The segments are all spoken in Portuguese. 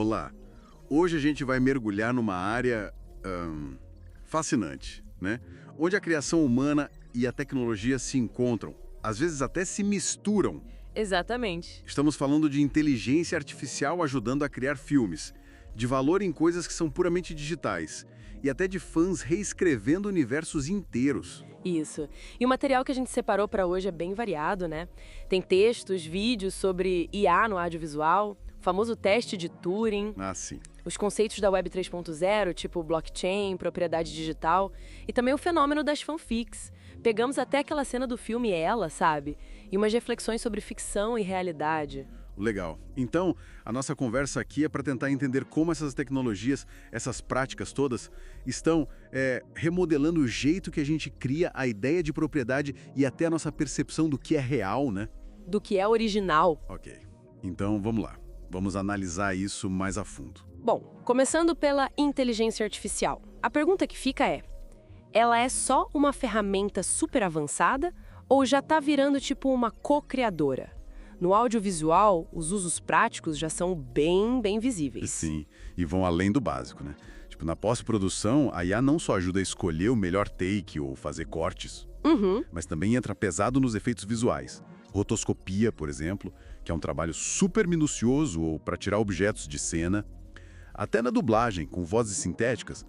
Olá, hoje a gente vai mergulhar numa área fascinante, né? Onde a criação humana e a tecnologia se encontram, às vezes até se misturam. Exatamente. Estamos falando de inteligência artificial ajudando a criar filmes, de valor em coisas que são puramente digitais, e até de fãs reescrevendo universos inteiros. Isso. E o material que a gente separou para hoje é bem variado, né? Tem textos, vídeos sobre IA no audiovisual, o famoso teste de Turing, Ah, sim. os conceitos da Web 3.0, tipo blockchain, propriedade digital, e também o fenômeno das fanfics. Pegamos até aquela cena do filme Ela, sabe? E umas reflexões sobre ficção e realidade. Legal. Então, a nossa conversa aqui é para tentar entender como essas tecnologias, essas práticas todas, estão remodelando o jeito que a gente cria a ideia de propriedade e até a nossa percepção do que é real, né? Do que é original. Ok. Então, vamos lá. Vamos analisar isso mais a fundo. Bom, começando pela inteligência artificial. A pergunta que fica é: ela é só uma ferramenta super avançada ou já está virando tipo uma co-criadora? No audiovisual, os usos práticos já são bem visíveis. Sim, e vão além do básico, né? Tipo, na pós-produção, a IA não só ajuda a escolher o melhor take ou fazer cortes, mas também entra pesado nos efeitos visuais. Rotoscopia, por exemplo, que é um trabalho super minucioso ou para tirar objetos de cena. Até na dublagem, com vozes sintéticas,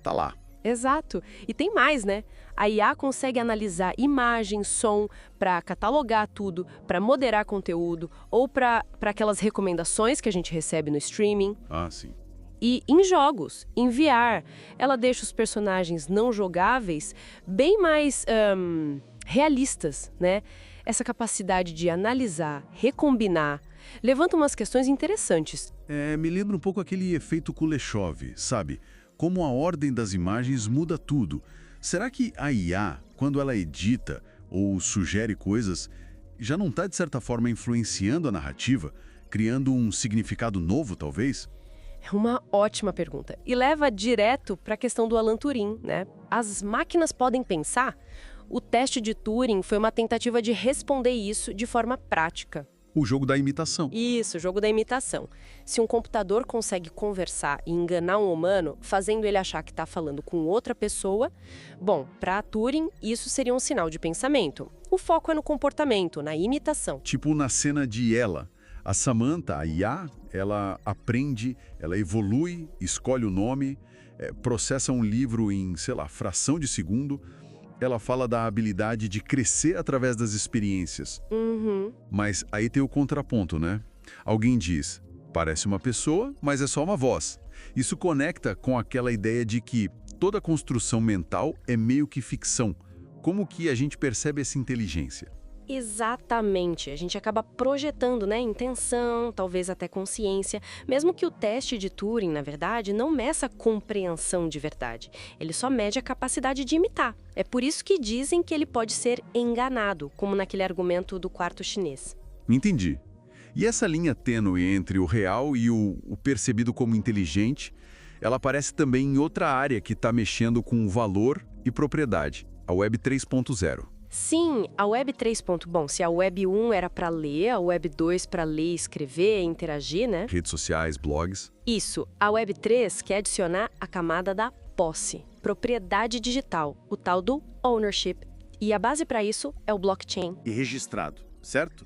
tá lá. Exato. E tem mais, né? A IA consegue analisar imagem, som, para catalogar tudo, para moderar conteúdo ou para aquelas recomendações que a gente recebe no streaming. Ah, sim. E em jogos, em VR, ela deixa os personagens não jogáveis bem mais realistas, né? Essa capacidade de analisar, recombinar, levanta umas questões interessantes. Me lembra um pouco aquele efeito Kuleshov, sabe? Como a ordem das imagens muda tudo. Será que a IA, quando ela edita ou sugere coisas, já não está, de certa forma, influenciando a narrativa, criando um significado novo, talvez? É uma ótima pergunta. E leva direto para a questão do Alan Turing, né? As máquinas podem pensar? O teste de Turing foi uma tentativa de responder isso de forma prática. O jogo da imitação. Isso, o jogo da imitação. Se um computador consegue conversar e enganar um humano, fazendo ele achar que está falando com outra pessoa, bom, para Turing, isso seria um sinal de pensamento. O foco é no comportamento, na imitação. Tipo na cena de Ela. A Samantha, a IA, ela aprende, ela evolui, escolhe o nome, processa um livro em, sei lá, fração de segundo. Ela fala da habilidade de crescer através das experiências. Mas aí tem o contraponto, né? Alguém diz, parece uma pessoa, mas é só uma voz. Isso conecta com aquela ideia de que toda construção mental é meio que ficção. Como que a gente percebe essa inteligência? Exatamente. A gente acaba projetando, né, intenção, talvez até consciência, mesmo que o teste de Turing, na verdade, não meça a compreensão de verdade. Ele só mede a capacidade de imitar. É por isso que dizem que ele pode ser enganado, como naquele argumento do quarto chinês. Entendi. E essa linha tênue entre o real e o percebido como inteligente, ela aparece também em outra área que está mexendo com valor e propriedade, a Web 3.0. Sim, a Web 3. Bom, se a Web 1 era para ler, a Web 2 para ler, escrever, interagir, né? Redes sociais, blogs. Isso. A Web 3 quer adicionar a camada da posse, propriedade digital, o tal do ownership. E a base para isso é o blockchain. E registrado, certo?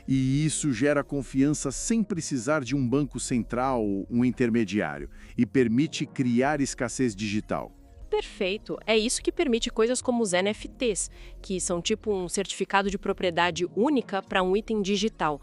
E isso gera confiança sem precisar de um banco central ou um intermediário e permite criar escassez digital. Perfeito. É isso que permite coisas como os NFTs, que são tipo um certificado de propriedade única para um item digital.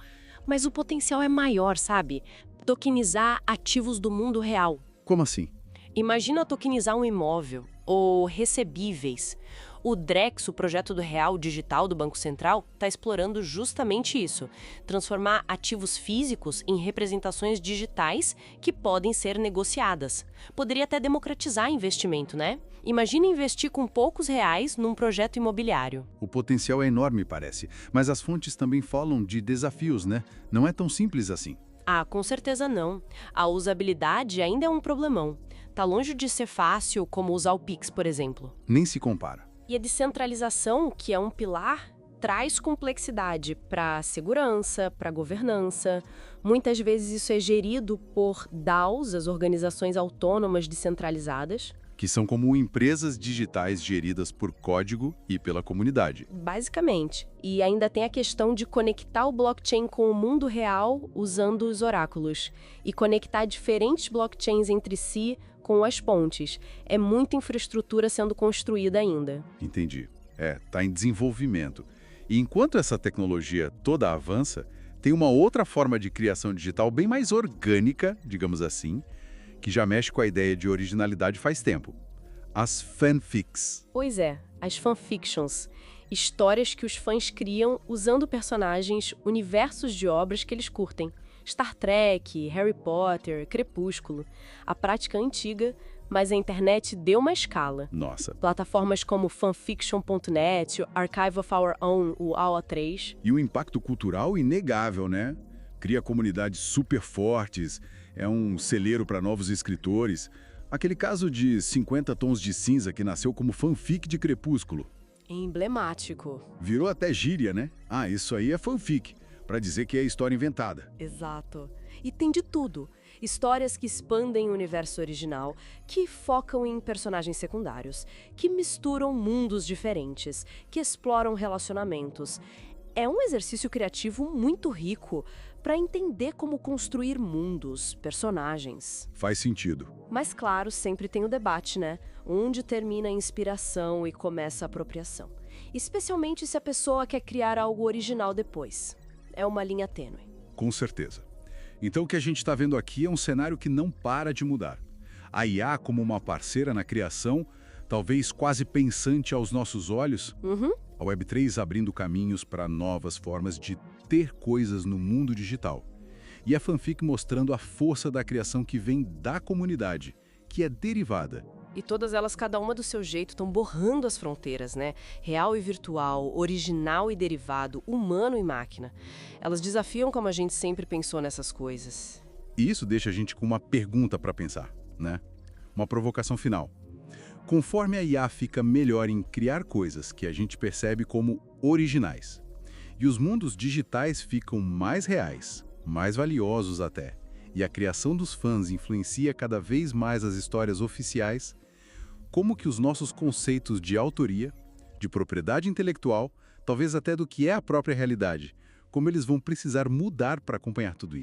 Mas o potencial é maior, sabe? Tokenizar ativos do mundo real. Como assim? Imagina tokenizar um imóvel ou recebíveis. O Drex, o projeto do Real Digital do Banco Central, está explorando justamente isso. Transformar ativos físicos em representações digitais que podem ser negociadas. Poderia até democratizar investimento, né? Imagina investir com poucos reais num projeto imobiliário. O potencial é enorme, parece. Mas as fontes também falam de desafios, né? Não é tão simples assim. Ah, com certeza não. A usabilidade ainda é um problemão. Tá longe de ser fácil como usar o Pix, por exemplo. Nem se compara. E a descentralização, que é um pilar, traz complexidade para a segurança, para a governança. Muitas vezes isso é gerido por DAOs, as organizações autônomas descentralizadas. Que são como empresas digitais geridas por código e pela comunidade. Basicamente. E ainda tem a questão de conectar o blockchain com o mundo real usando os oráculos. E conectar diferentes blockchains entre si com as pontes. É muita infraestrutura sendo construída ainda. Entendi. Está em desenvolvimento. E enquanto essa tecnologia toda avança, tem uma outra forma de criação digital bem mais orgânica, digamos assim, que já mexe com a ideia de originalidade faz tempo. As fanfics. Pois é, as fanfictions. Histórias que os fãs criam usando personagens, universos de obras que eles curtem. Star Trek, Harry Potter, Crepúsculo. A prática é antiga, mas a internet deu uma escala. Nossa. Plataformas como fanfiction.net, Archive of Our Own, o AO3. E o impacto cultural inegável, né? Cria comunidades super fortes, é um celeiro para novos escritores. Aquele caso de 50 Tons de Cinza que nasceu como fanfic de Crepúsculo. Emblemático. Virou até gíria, né? Ah, isso aí é fanfic, para dizer que é história inventada. Exato. E tem de tudo. Histórias que expandem o universo original, que focam em personagens secundários, que misturam mundos diferentes, que exploram relacionamentos. É um exercício criativo muito rico para entender como construir mundos, personagens. Faz sentido. Mas claro, sempre tem o debate, né? Onde termina a inspiração e começa a apropriação. Especialmente se a pessoa quer criar algo original depois. É uma linha tênue. Com certeza. Então o que a gente está vendo aqui é um cenário que não para de mudar. A IA como uma parceira na criação, talvez quase pensante aos nossos olhos, a Web3 abrindo caminhos para novas formas de ter coisas no mundo digital. E a fanfic mostrando a força da criação que vem da comunidade, que é derivada. E todas elas, cada uma do seu jeito, estão borrando as fronteiras, né? Real e virtual, original e derivado, humano e máquina. Elas desafiam como a gente sempre pensou nessas coisas. E isso deixa a gente com uma pergunta para pensar, né? Uma provocação final. Conforme a IA fica melhor em criar coisas que a gente percebe como originais, e os mundos digitais ficam mais reais, mais valiosos até, e a criação dos fãs influencia cada vez mais as histórias oficiais, como que os nossos conceitos de autoria, de propriedade intelectual, talvez até do que é a própria realidade, como eles vão precisar mudar para acompanhar tudo isso.